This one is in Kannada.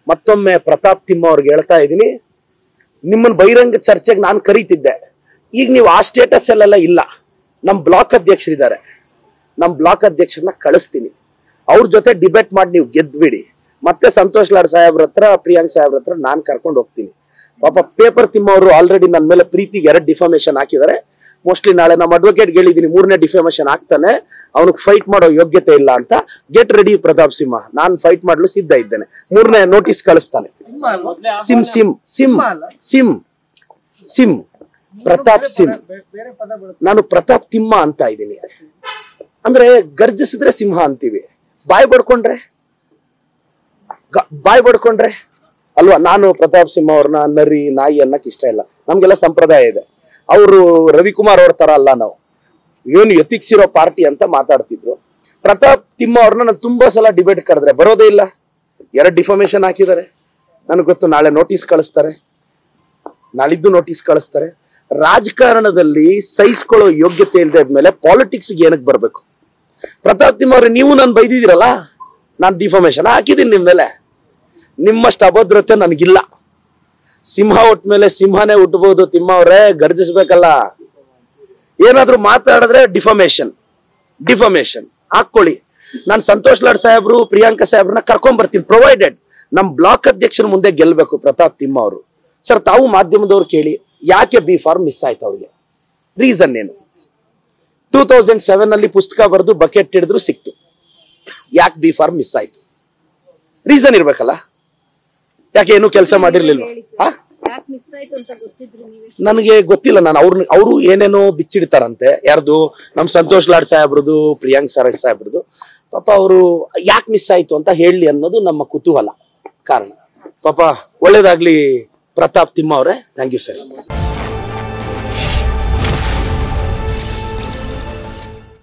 ಮತ್ತೊಮ್ಮೆ ಪ್ರತಾಪ್ ತಿಮ್ಮ ಅವ್ರಿಗೆ ಹೇಳ್ತಾ ಇದ್ದೀನಿ, ನಿಮ್ಮನ್ನ ಬಹಿರಂಗ ಚರ್ಚೆಗೆ ನಾನು ಕರೀತಿದ್ದೆ. ಈಗ ನೀವು ಆ ಸ್ಟೇಟಸ್ ಅಲ್ಲೆಲ್ಲ ಇಲ್ಲ. ನಮ್ಮ ಬ್ಲಾಕ್ ಅಧ್ಯಕ್ಷರಿದ್ದಾರೆ, ನಮ್ಮ ಬ್ಲಾಕ್ ಅಧ್ಯಕ್ಷರನ್ನ ಕಳಿಸ್ತೀನಿ. ಅವ್ರ ಜೊತೆ ಡಿಬೇಟ್ ಮಾಡಿ ನೀವು ಗೆದ್ಬಿಡಿ. ಮತ್ತೆ ಸಂತೋಷ್ ಲಾಡ್ ಸಾಹೇಬ್ರ ಹತ್ರ, ಪ್ರಿಯಾಂಕ್ ಸಾಹೇಬ್ರ ಹತ್ರ ನಾನು ಕರ್ಕೊಂಡು ಹೋಗ್ತೀನಿ. ಪಾಪ ಪೇಪರ್ ತಿಮ್ಮ ಅವರು ಆಲ್ರೆಡಿ ನನ್ನ ಮೇಲೆ ಪ್ರೀತಿಗೆ 2 ಡಿಫಾಮೇಶನ್ ಹಾಕಿದ್ದಾರೆ. ಮೋಸ್ಟ್ಲಿ ನಾಳೆ ನಮ್ಮ ಅಡ್ವೊಕೇಟ್ ಹೇಳಿದೀನಿ 3ನೇ ಡಿಫಾಮೇಶನ್ ಹಾಕ್ತಾನೆ, ಅವನಿಗೆ ಫೈಟ್ ಮಾಡೋ ಯೋಗ್ಯತೆ ಇಲ್ಲ ಅಂತ. ಗೆಟ್ ರೆಡಿ ಪ್ರತಾಪ್ ಸಿಂಹ, ನಾನು ಫೈಟ್ ಮಾಡಲು ಸಿದ್ಧ ಇದ್ದೇನೆ. 3ನೇ ನೋಟಿಸ್ ಕಳಿಸ್ತಾನೆ. ಸಿಮ್ ಸಿಮ್ ಸಿಮ್ ಸಿಮ್ ಸಿಮ್ ಪ್ರತಾಪ್ ಸಿಂಹ, ನಾನು ಪ್ರತಾಪ್ ತಿಮ್ಮ ಅಂತ ಇದ್ದೀನಿ. ಅಂದ್ರೆ ಗರ್ಜಿಸಿದ್ರೆ ಸಿಂಹ ಅಂತೀವಿ, ಬಾಯ್ ಬಡ್ಕೊಂಡ್ರೆ ಅಲ್ವಾ. ನಾನು ಪ್ರತಾಪ್ ಸಿಂಹ ಅವ್ರನ್ನ ನರಿ ನಾಯಿ ಅನ್ನಕ್ ಇಷ್ಟ ಇಲ್ಲ. ನಮ್ಗೆಲ್ಲ ಸಂಪ್ರದಾಯ ಇದೆ. ಅವರು ರವಿಕುಮಾರ್ ಅವ್ರ ತರ ಅಲ್ಲ, ನಾವು ಏನು ಎಥಿಕ್ಸಿರೋ ಪಾರ್ಟಿ ಅಂತ ಮಾತಾಡ್ತಿದ್ರು. ಪ್ರತಾಪ್ ತಿಮ್ಮ ಅವ್ರನ್ನ ನಾನು ತುಂಬಾ ಸಲ ಡಿಬೇಟ್ ಕರೆದ್ರೆ ಬರೋದೇ ಇಲ್ಲ. 2 ಡಿಫಾಮೇಶನ್ ಹಾಕಿದ್ದಾರೆ. ನನಗೆ ಗೊತ್ತು ನಾಳೆ ನೋಟಿಸ್ ಕಳಿಸ್ತಾರೆ, ನಾಳಿದ್ದು ನೋಟಿಸ್ ಕಳಿಸ್ತಾರೆ. ರಾಜಕಾರಣದಲ್ಲಿ ಸಹಿಸ್ಕೊಳ್ಳೋ ಯೋಗ್ಯತೆ ಇಲ್ಲದೆ ಆದ್ಮೇಲೆ ಪಾಲಿಟಿಕ್ಸ್ಗೆ ಏನಕ್ಕೆ ಬರ್ಬೇಕು? ಪ್ರತಾಪ್ ತಿಮ್ಮ ಅವ್ರೆ, ನೀವು ನಾನು ಬೈದಿದ್ದೀರಲ್ಲ, ನಾನು ಡಿಫಾಮೇಶನ್ ಹಾಕಿದ್ದೀನಿ ನಿಮ್ಮ ಮೇಲೆ. ನಿಮ್ಮಷ್ಟು ಅಭದ್ರತೆ ನನಗಿಲ್ಲ. ಸಿಂಹ ಹುಟ್ಟ ಮೇಲೆ ಸಿಂಹನೇ ಹುಟ್ಟಬಹುದು. ತಿಮ್ಮ ಅವ್ರೆ, ಗರ್ಜಿಸ್ಬೇಕಲ್ಲ. ಏನಾದ್ರೂ ಮಾತಾಡಿದ್ರೆ ಡಿಫಾಮೇಶನ್ ಹಾಕೊಳ್ಳಿ. ನಾನು ಸಂತೋಷ್ ಲಾಡ್ ಸಾಹೇಬ್ರು, ಪ್ರಿಯಾಂಕಾ ಸಾಹೇಬ್ರನ್ನ ಕರ್ಕೊಂಡ್ ಬರ್ತೀನಿ, ಪ್ರೊವೈಡೆಡ್ ನಮ್ ಬ್ಲಾಕ್ ಅಧ್ಯಕ್ಷರ ಮುಂದೆ ಗೆಲ್ಬೇಕು ಪ್ರತಾಪ್ ತಿಮ್ಮ ಅವರು. ಸರ್, ತಾವು ಮಾಧ್ಯಮದವ್ರು ಕೇಳಿ, ಯಾಕೆ ಬಿ ಫಾರ್ಮ್ ಮಿಸ್ ಆಯ್ತು ಅವ್ರಿಗೆ? ರೀಸನ್ ಏನು? 2007 ಅಲ್ಲಿ ಪುಸ್ತಕ ಬರೆದು ಬಕೆಟ್ ಹಿಡಿದ್ರು ಸಿಕ್ತು. ಯಾಕೆ ಬಿ ಫಾರ್ಮ್ ಮಿಸ್ ಆಯ್ತು? ರೀಸನ್ ಇರ್ಬೇಕಲ್ಲ. ಯಾಕೆ ಏನು ಕೆಲಸ ಮಾಡಿರ್ಲಿಲ್ವ? ನನಗೆ ಗೊತ್ತಿಲ್ಲ. ನಾನು ಅವರು ಏನೇನೋ ಬಿಚ್ಚಿಡ್ತಾರಂತೆ. ಯಾರ್ದು? ನಮ್ ಸಂತೋಷ್ ಲಾಡ್ ಸಾಹೇಬ್ರದು, ಪ್ರಿಯಾಂಕ್ ಸಾಹೇಬ್ರದು. ಪಾಪ ಅವರು ಯಾಕೆ ಮಿಸ್ ಆಯ್ತು ಅಂತ ಹೇಳಿ ಅನ್ನೋದು ನಮ್ಮ ಕುತೂಹಲ ಕಾರಣ. ಪಾಪ ಒಳ್ಳೇದಾಗ್ಲಿ ಪ್ರತಾಪ್ ತಿಮ್ಮ ಅವರೇ. Thank you sir.